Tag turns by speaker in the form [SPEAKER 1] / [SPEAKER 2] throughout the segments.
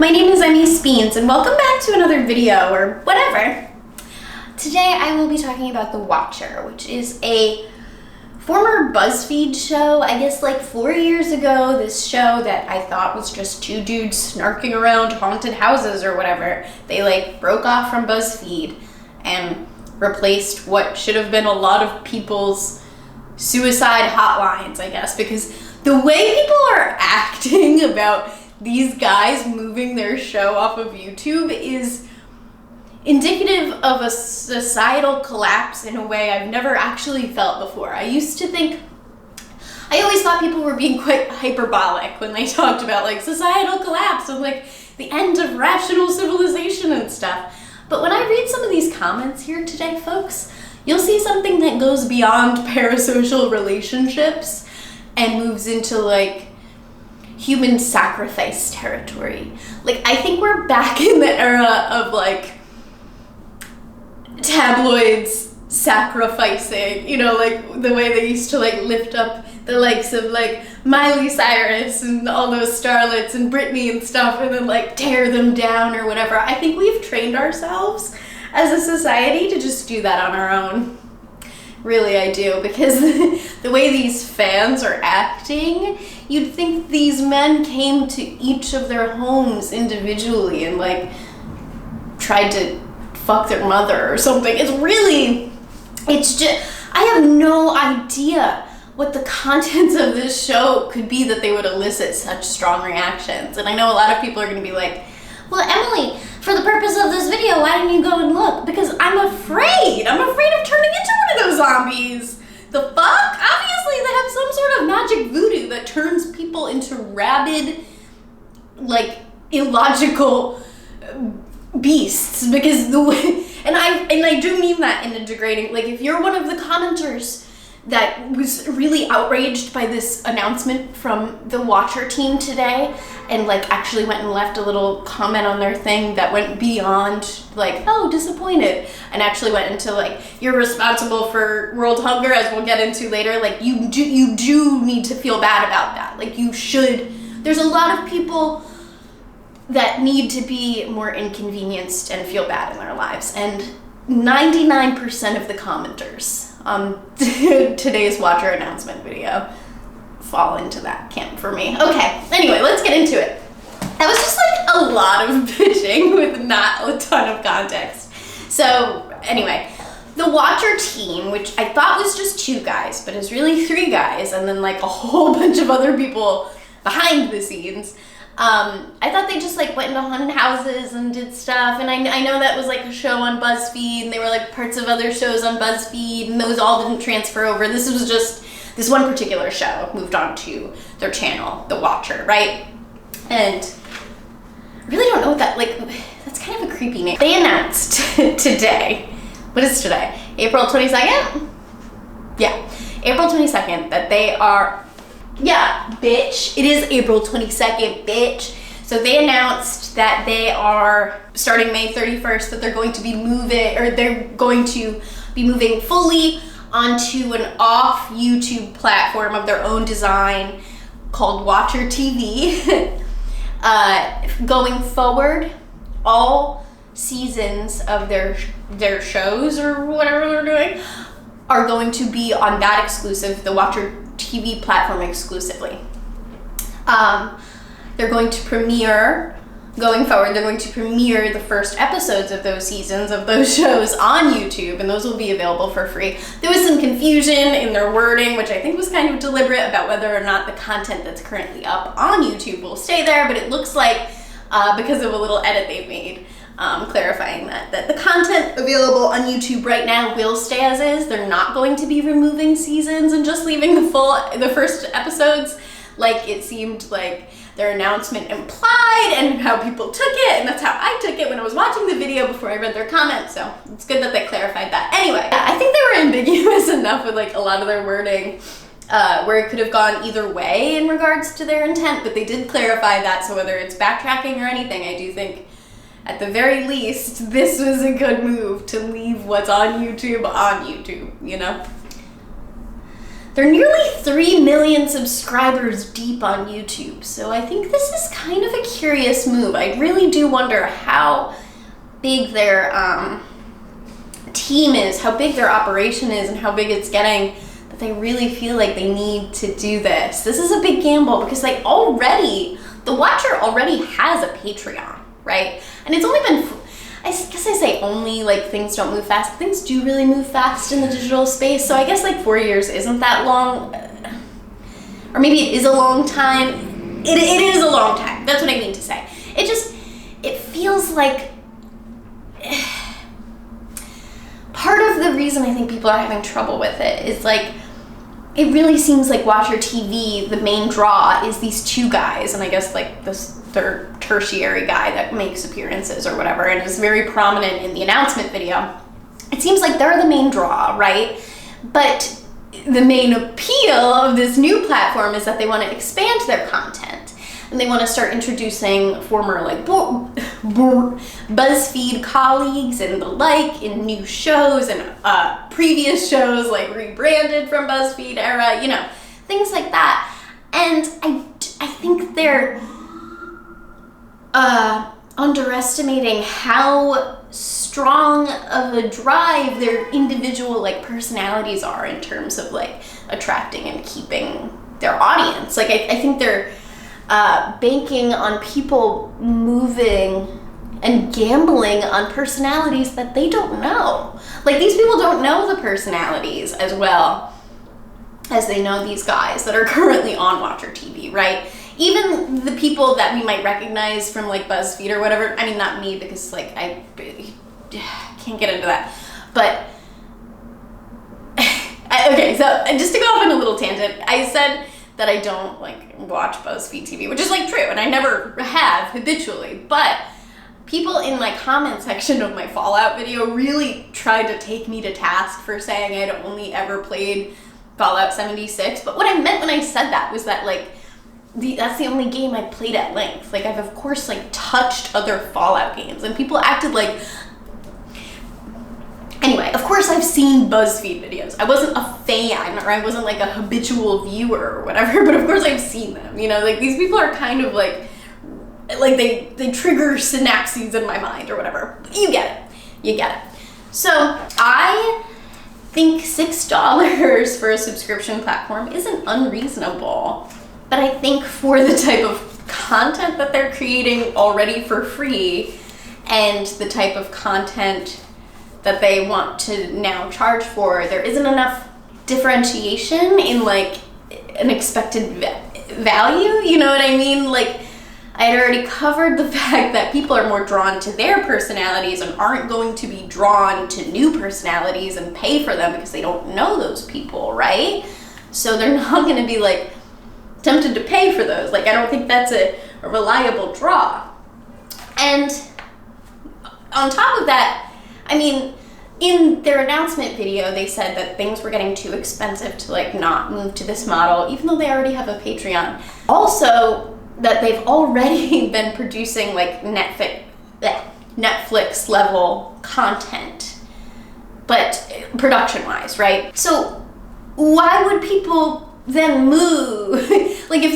[SPEAKER 1] My name is Emmy Speens and welcome back to another video or whatever. Today I will be talking about The Watcher, which is a former BuzzFeed show, I guess like 4 years ago. This show that I thought was just two dudes snarking around haunted houses or whatever. They like broke off from BuzzFeed and replaced what should have been a lot of people's suicide hotlines, I guess, because the way people are acting about these guys moving their show off of YouTube is indicative of a societal collapse in a way I've never actually felt before. I always thought people were being quite hyperbolic when they talked about like societal collapse and like the end of rational civilization and stuff. But when I read some of these comments here today, folks, you'll see something that goes beyond parasocial relationships and moves into like human sacrifice territory. Like, I think we're back in the era of like tabloids sacrificing, you know, like the way they used to like lift up the likes of like Miley Cyrus and all those starlets and Britney and stuff and then like tear them down or whatever. I think we've trained ourselves as a society to just do that on our own. Really, I do, because the way these fans are acting, you'd think these men came to each of their homes individually and like tried to fuck their mother or something. It's just, I have no idea what the contents of this show could be that they would elicit such strong reactions. And I know a lot of people are gonna be like, well, Emily, for the purpose of this video, why didn't you go and look? Because I'm afraid of turning into one of those zombies. The fuck? Obviously they have some sort of magic voodoo that turns people into rabid, like, illogical beasts. Because the way, and I do mean that in a degrading, like, if you're one of the commenters that was really outraged by this announcement from the Watcher team today and like actually went and left a little comment on their thing that went beyond like, oh, disappointed, and actually went into like, you're responsible for world hunger, as we'll get into later, like you do need to feel bad about that. Like you should, there's a lot of people that need to be more inconvenienced and feel bad in their lives, and 99% of the commenters on today's Watcher announcement video fall into that camp for me. Okay, anyway, let's get into it. That was just like a lot of bitching with not a ton of context. So anyway, the Watcher team, which I thought was just two guys, but is really three guys, and then like a whole bunch of other people behind the scenes. I thought they just like went into haunted houses and did stuff, and I know that was like a show on BuzzFeed, and they were like parts of other shows on BuzzFeed, and those all didn't transfer over. This was just, this one particular show moved on to their channel, The Watcher, right? And I really don't know what that, like, that's kind of a creepy name. They announced today, what is today? April 22nd? Yeah, April 22nd, that they are, yeah, bitch. It is April 22nd, bitch. So they announced that they are, starting May 31st, that they're going to be moving fully onto an off YouTube platform of their own design called WatcherTV. Going forward, all seasons of their shows or whatever they're doing are going to be on that exclusive, the WatcherTV platform exclusively. They're going to premiere, going forward, they're going to premiere the first episodes of those seasons of those shows on YouTube, and those will be available for free. There was some confusion in their wording, which I think was kind of deliberate, about whether or not the content that's currently up on YouTube will stay there, but it looks like, because of a little edit they've made, clarifying that the content available on YouTube right now will stay as is. They're not going to be removing seasons and just leaving the first episodes like it seemed like their announcement implied and how people took it, and that's how I took it when I was watching the video before I read their comments, so it's good that they clarified that. Anyway, I think they were ambiguous enough with like a lot of their wording where it could have gone either way in regards to their intent, but they did clarify that, so whether it's backtracking or anything, I do think at the very least this was a good move to leave what's on YouTube, you know? They're nearly 3 million subscribers deep on YouTube, so I think this is kind of a curious move. I really do wonder how big their team is, how big their operation is, and how big it's getting, that they really feel like they need to do this. This is a big gamble because the Watcher already has a Patreon, right? And it's only been, I guess I say only, like, things don't move fast. Things do really move fast in the digital space, so I guess like 4 years isn't that long. Or maybe it is a long time. It is a long time. That's what I mean to say. It feels like part of the reason I think people are having trouble with it is like, it really seems like WatcherTV, the main draw is these two guys, and I guess like this third tertiary guy that makes appearances or whatever and is very prominent in the announcement video. It seems like they're the main draw, right? But the main appeal of this new platform is that they want to expand their content. And they want to start introducing former like BuzzFeed colleagues and the like in new shows and previous shows like rebranded from BuzzFeed era, you know, things like that. And I think they're underestimating how strong of a drive their individual like personalities are in terms of like attracting and keeping their audience. Like I think they're banking on people moving and gambling on personalities that they don't know. Like, these people don't know the personalities as well as they know these guys that are currently on WatcherTV, right? Even the people that we might recognize from like BuzzFeed or whatever, I mean, not me, because like I can't get into that, but okay, so just to go off on a little tangent, I said that I don't like watch BuzzFeed TV, which is like true, and I never have habitually, but people in my comment section of my Fallout video really tried to take me to task for saying I'd only ever played Fallout 76, but what I meant when I said that was that like that's the only game I played at length. Like, I've of course like touched other Fallout games, and people acted like, anyway, of course I've seen BuzzFeed videos. I wasn't a fan, or I wasn't like a habitual viewer or whatever, but of course I've seen them, you know, like these people are kind of like they trigger synapses in my mind or whatever. You get it. So I think $6 for a subscription platform isn't unreasonable, but I think for the type of content that they're creating already for free and the type of content that they want to now charge for, there isn't enough differentiation in like an expected value, you know what I mean? Like, I had already covered the fact that people are more drawn to their personalities and aren't going to be drawn to new personalities and pay for them because they don't know those people, right? So they're not going to be like tempted to pay for those. Like, I don't think that's a reliable draw. And on top of that, I mean, in their announcement video, they said that things were getting too expensive to like not move to this model, even though they already have a Patreon. Also, that they've already been producing like Netflix level content, but production-wise, right? So why would people then move? Like, if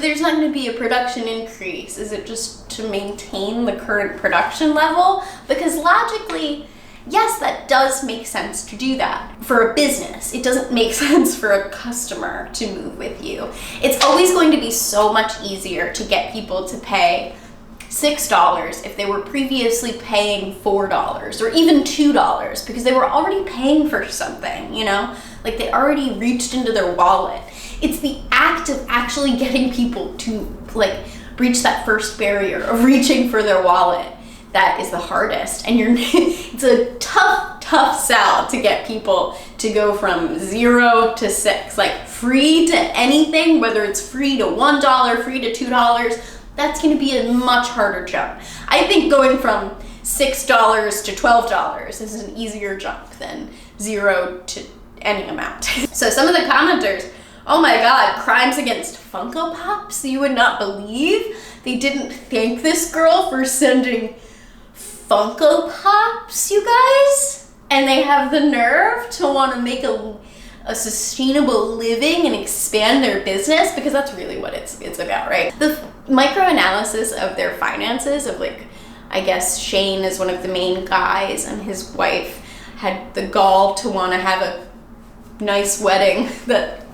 [SPEAKER 1] there's not going to be a production increase, is it just to maintain the current production level? Because logically, yes, that does make sense to do that for a business. It doesn't make sense for a customer to move with you. It's always going to be so much easier to get people to pay $6 if they were previously paying $4 or even $2 because they were already paying for something, you know? Like, they already reached into their wallet. It's the act of actually getting people to like breach that first barrier of reaching for their wallet that is the hardest, and it's a tough sell to get people to go from 0 to 6, like free to anything, whether it's free to $1, free to $2, that's going to be a much harder jump. I think going from $6 to $12 is an easier jump than 0 to any amount. So some of the commenters, oh my God, crimes against Funko Pops? You would not believe they didn't thank this girl for sending Funko Pops, you guys? And they have the nerve to want to make a a sustainable living and expand their business, because that's really what it's about, right? The microanalysis of their finances, of like, I guess Shane is one of the main guys, and his wife had the gall to want to have a nice wedding that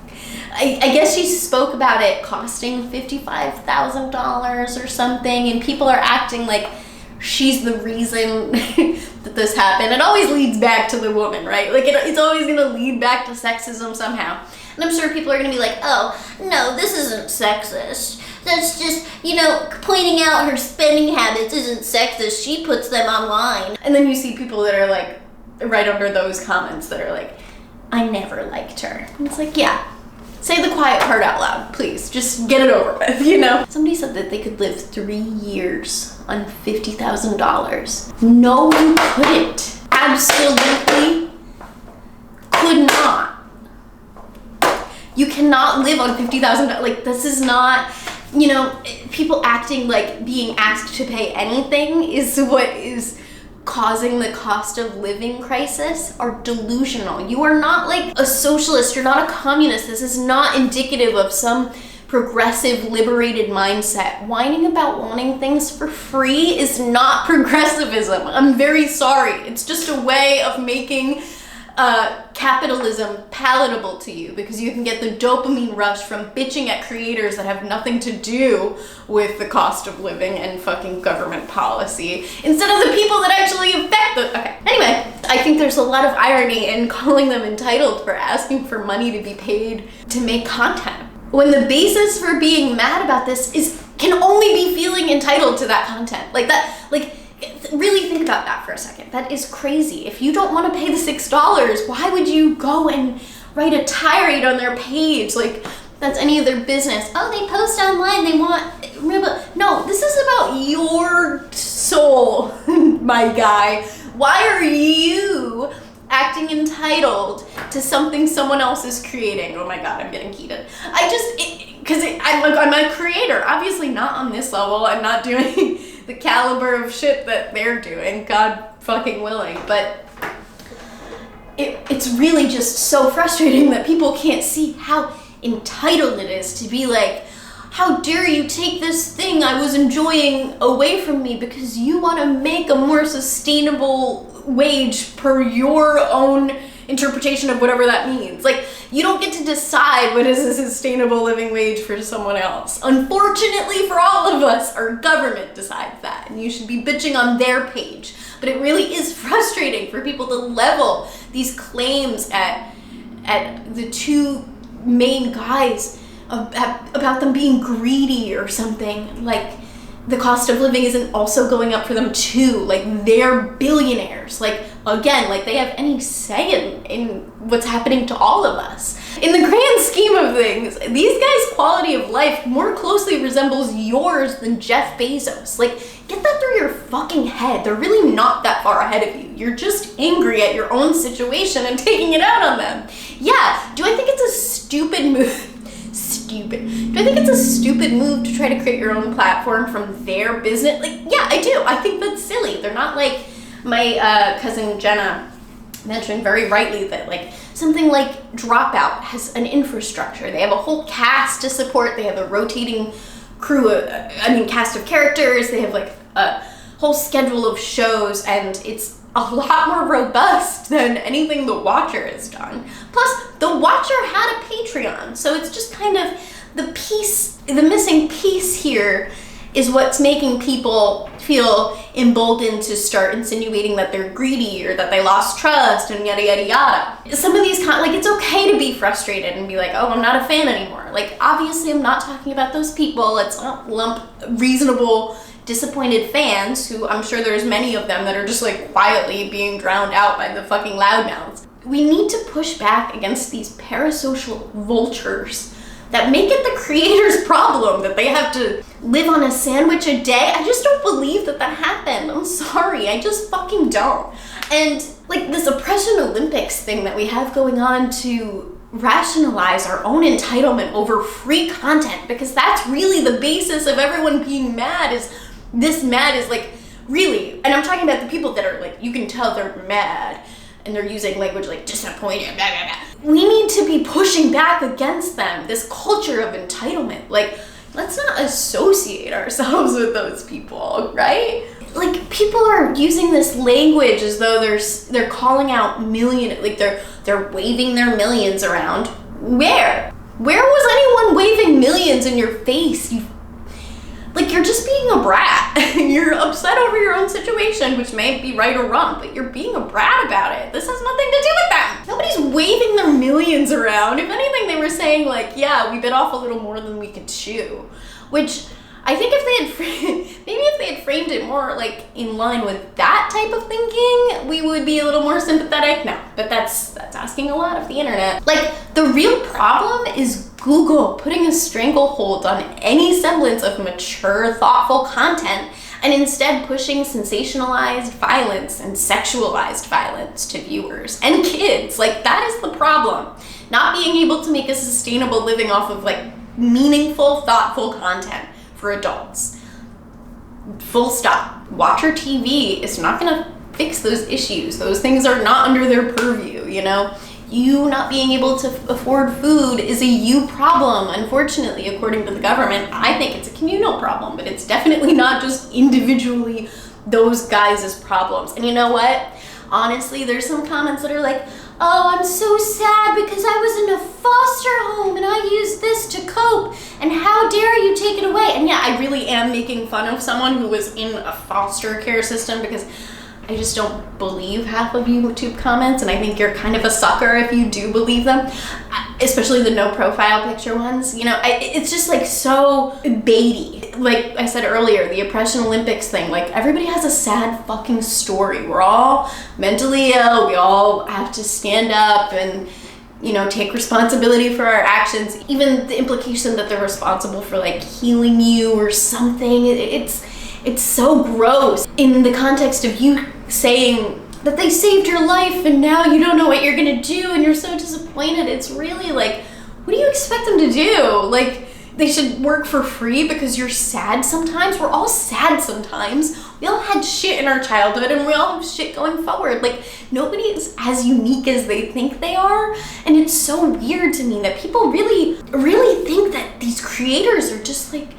[SPEAKER 1] I guess she spoke about it costing $55,000 or something, and people are acting like she's the reason that this happened. It always leads back to the woman, right? Like it's always gonna lead back to sexism somehow. And I'm sure people are gonna be like, oh, no, this isn't sexist. That's just, you know, pointing out her spending habits isn't sexist. She puts them online. And then you see people that are like, right under those comments that are like, I never liked her. And it's like, yeah, say the quiet part out loud, please. Just get it over with, you know? Somebody said that they could live 3 years on $50,000. No, you couldn't. Absolutely could not. You cannot live on $50,000. Like, this is not, you know, people acting like being asked to pay anything is what is causing the cost of living crisis are delusional. You are not like a socialist, you're not a communist. This is not indicative of some progressive, liberated mindset. Whining about wanting things for free is not progressivism. I'm very sorry. It's just a way of making capitalism palatable to you, because you can get the dopamine rush from bitching at creators that have nothing to do with the cost of living and fucking government policy, instead of the people that actually affect the, okay. Anyway, I think there's a lot of irony in calling them entitled for asking for money to be paid to make content, when the basis for being mad about this can only be feeling entitled to that content. Like that, like, really think about that for a second. That is crazy. If you don't want to pay the $6, why would you go and write a tirade on their page? Like, that's any of their business. Oh, they post online, they want, no, this is about your soul, my guy. Why are you acting entitled to something someone else is creating? Oh my God, I'm getting heated. I'm a creator, obviously not on this level. I'm not doing the caliber of shit that they're doing, God fucking willing, but it's really just so frustrating that people can't see how entitled it is to be like, how dare you take this thing I was enjoying away from me because you want to make a more sustainable wage per your own interpretation of whatever that means. Like, you don't get to decide what is a sustainable living wage for someone else. Unfortunately for all of us, our government decides that, and you should be bitching on their page. But it really is frustrating for people to level these claims at the two main guys about them being greedy or something. Like, the cost of living isn't also going up for them too. Like, they're billionaires. Like, again, like they have any say in what's happening to all of us. In the grand scheme of things, these guys' quality of life more closely resembles yours than Jeff Bezos. Like, get that through your fucking head. They're really not that far ahead of you. You're just angry at your own situation and taking it out on them. Yeah, do I think it's a stupid move? Do I think it's a stupid move to try to create your own platform from their business? Like, yeah, I do. I think that's silly. They're not like, my cousin Jenna mentioned very rightly that like something like Dropout has an infrastructure. They have a whole cast to support. They have a rotating crew, cast of characters. They have like a whole schedule of shows, and it's a lot more robust than anything The Watcher has done. Plus, The Watcher had a Patreon, so it's just kind of the missing piece here is what's making people feel emboldened to start insinuating that they're greedy or that they lost trust and yada yada yada. Some of these, it's okay to be frustrated and be like, oh, I'm not a fan anymore. Like, obviously I'm not talking about those people. Let's not lump reasonable, disappointed fans, who I'm sure there's many of them that are just like quietly being drowned out by the fucking loudmouths. We need to push back against these parasocial vultures that make it the creator's problem that they have to live on a sandwich a day. I just don't believe that happened. I'm sorry, I just fucking don't. And like this oppression Olympics thing that we have going on to rationalize our own entitlement over free content, because that's really the basis of everyone being mad, is like, really, and I'm talking about the people that are like, you can tell they're mad and they're using language like disappointed, blah, blah, blah. we need to be pushing back against them, this culture of entitlement. Like, let's not associate ourselves with those people, right? Like, people are using this language as though they're calling out like they're waving their millions around. Where was anyone waving millions in your face? You're just being a brat. You're upset over your own situation, which may be right or wrong, but you're being a brat about it. This has nothing to do with them. Nobody's waving their millions around. If anything, they were saying like, yeah, we bit off a little more than we could chew, which I think if they had framed it more like in line with that type of thinking, we would be a little more sympathetic. No, but that's asking a lot of the internet. Like, the real problem is Google putting a stranglehold on any semblance of mature, thoughtful content and instead pushing sensationalized violence and sexualized violence to viewers and kids. Like, that is the problem. Not being able to make a sustainable living off of like meaningful, thoughtful content for adults. Full stop. WatcherTV is not gonna fix those issues. Those things are not under their purview, you know? You not being able to afford food is a you problem, unfortunately, according to the government. I think it's a communal problem, but it's definitely not just individually those guys' problems. And you know what? Honestly, there's some comments that are like, oh, I'm so sad because I was in a foster home and I used this to cope, and how dare you take it away? And yeah, I really am making fun of someone who was in a foster care system, because I just don't believe half of YouTube comments, and I think you're kind of a sucker if you do believe them, especially the no profile picture ones. You know, it's just like so baity. Like I said earlier, the Oppression Olympics thing, like everybody has a sad fucking story. We're all mentally ill. We all have to stand up and, you know, take responsibility for our actions. Even the implication that they're responsible for like healing you or something, it's so gross in the context of you saying that they saved your life and now you don't know what you're gonna do and you're so disappointed. It's really like, what do you expect them to do? Like, they should work for free because you're sad sometimes? We're all sad sometimes. We all had shit in our childhood and we all have shit going forward. Like, nobody is as unique as they think they are. And it's so weird to me that people really, really think that these creators are just like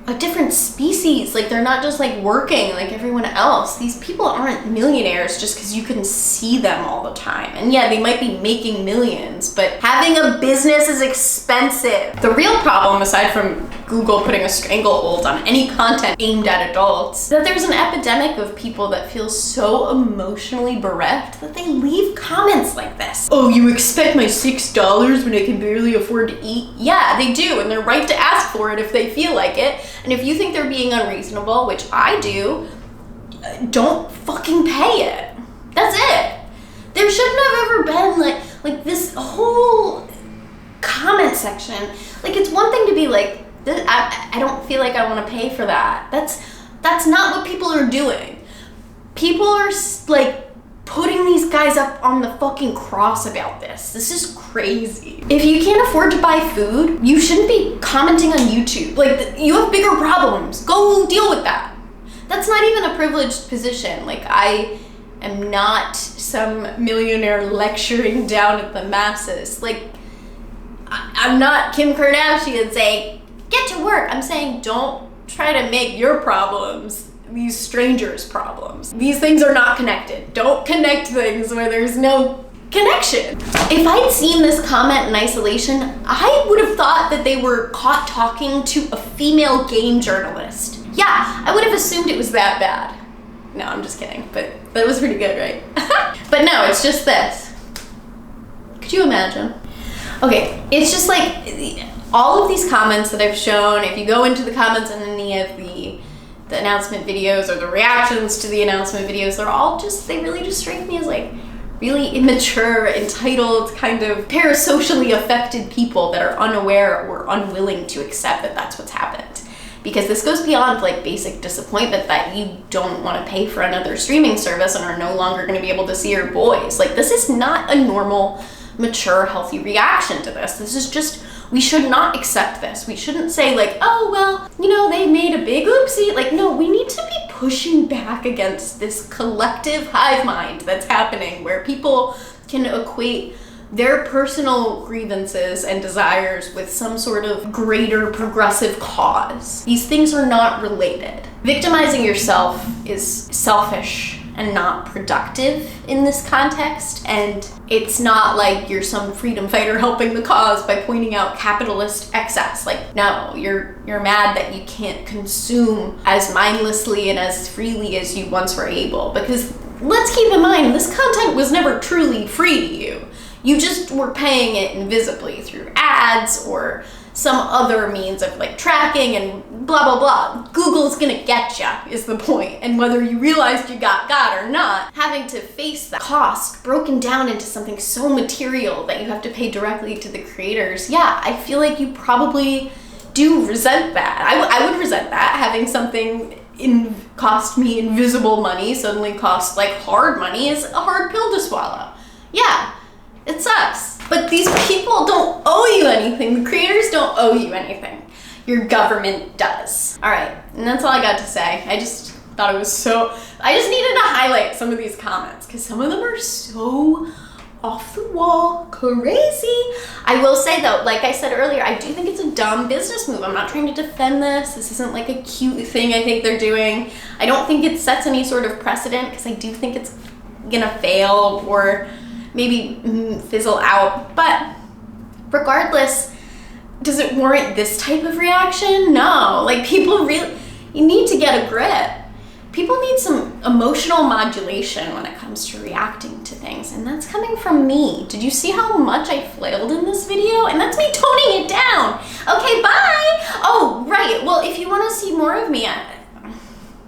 [SPEAKER 1] a different species. Like, they're not just like working like everyone else. These people aren't millionaires just because you can see them all the time. And yeah, they might be making millions, but having a business is expensive. The real problem, aside from Google putting a stranglehold on any content aimed at adults, is that there's an epidemic of people that feel so emotionally bereft that they leave comments like this. Oh, you expect my $6 when I can barely afford to eat? Yeah, they do, and they're right to ask for it if they feel like it. And if you think they're being unreasonable, which I do, don't fucking pay it. That's it. There shouldn't have ever been like this whole comment section. Like, it's one thing to be like, I don't feel like I want to pay for that. That's not what people are doing. People are like putting these guys up on the fucking cross about this. This is crazy. If you can't afford to buy food, you shouldn't be commenting on YouTube. Like, you have bigger problems. Go deal with that. That's not even a privileged position. Like, I am not some millionaire lecturing down at the masses. Like, I'm not Kim Kardashian saying, get to work. I'm saying, don't try to make your problems these strangers' problems. These things are not connected. Don't connect things where there's no connection. If I'd seen this comment in isolation, I would have thought that they were caught talking to a female game journalist. Yeah, I would have assumed it was that bad. No, I'm just kidding, but that was pretty good, right? But no, it's just this. Could you imagine? Okay, it's just like all of these comments that I've shown. If you go into the comments in any of the announcement videos or the reactions to the announcement videos, they really just strike me as like really immature, entitled, kind of parasocially affected people that are unaware or unwilling to accept that that's what's happened. Because this goes beyond like basic disappointment that you don't want to pay for another streaming service and are no longer going to be able to see your boys. Like, this is not a normal, mature, healthy reaction to this. This is just, we should not accept this. We shouldn't say like, oh, well, you know, they made a big oopsie. Like, no, we need to be pushing back against this collective hive mind that's happening where people can equate their personal grievances and desires with some sort of greater progressive cause. These things are not related. Victimizing yourself is selfish and not productive in this context, and it's not like you're some freedom fighter helping the cause by pointing out capitalist excess. Like, no, you're mad that you can't consume as mindlessly and as freely as you once were able, because let's keep in mind, this content was never truly free to you. You just were paying it invisibly through ads or some other means of like tracking and blah, blah, blah. Google's gonna get ya is the point. And whether you realized you got or not, having to face the cost broken down into something so material that you have to pay directly to the creators, yeah, I feel like you probably do resent that. I would resent that, having something cost me invisible money suddenly cost like hard money is a hard pill to swallow. Yeah, it sucks. But these people don't owe you anything. The creators don't owe you anything. Your government does. All right, and that's all I got to say. I just thought it was I just needed to highlight some of these comments because some of them are so off the wall crazy. I will say though, like I said earlier, I do think it's a dumb business move. I'm not trying to defend this. This isn't like a cute thing I think they're doing. I don't think it sets any sort of precedent because I do think it's gonna fail or maybe fizzle out. But regardless, does it warrant this type of reaction? No. Like, people really, you need to get a grip. People need some emotional modulation when it comes to reacting to things, and that's coming from me. Did you see how much I flailed in this video? And that's me toning it down. Okay, bye. Oh, right. Well, if you want to see more of me,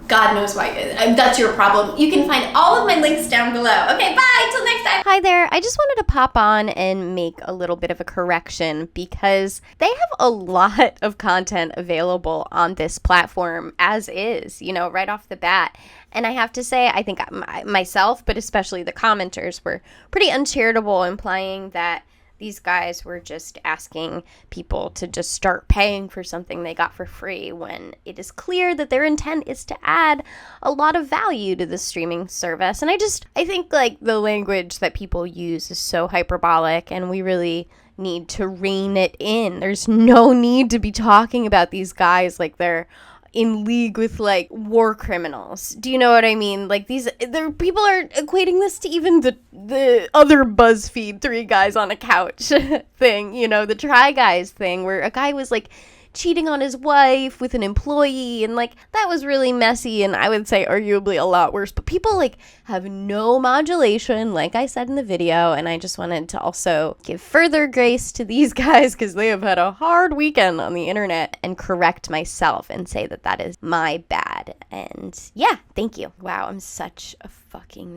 [SPEAKER 1] God knows why. That's your problem. You can find all of my links down below. Okay, bye. Till next time.
[SPEAKER 2] Hi there. I just wanted to pop on and make a little bit of a correction because they have a lot of content available on this platform as is, you know, right off the bat. And I have to say, I think myself, but especially the commenters, were pretty uncharitable, implying that these guys were just asking people to just start paying for something they got for free when it is clear that their intent is to add a lot of value to the streaming service. And I think like the language that people use is so hyperbolic, and we really need to rein it in. There's no need to be talking about these guys like they're in league with like war criminals. Do you know what I mean? Like people are equating this to even the other BuzzFeed 3 guys on a couch thing, you know, the Try Guys thing where a guy was like cheating on his wife with an employee, and like that was really messy and I would say arguably a lot worse. But people like have no modulation, like I said in the video, and I just wanted to also give further grace to these guys because they have had a hard weekend on the internet, and correct myself and say that that is my bad. And yeah, thank you. Wow, I'm such a fucking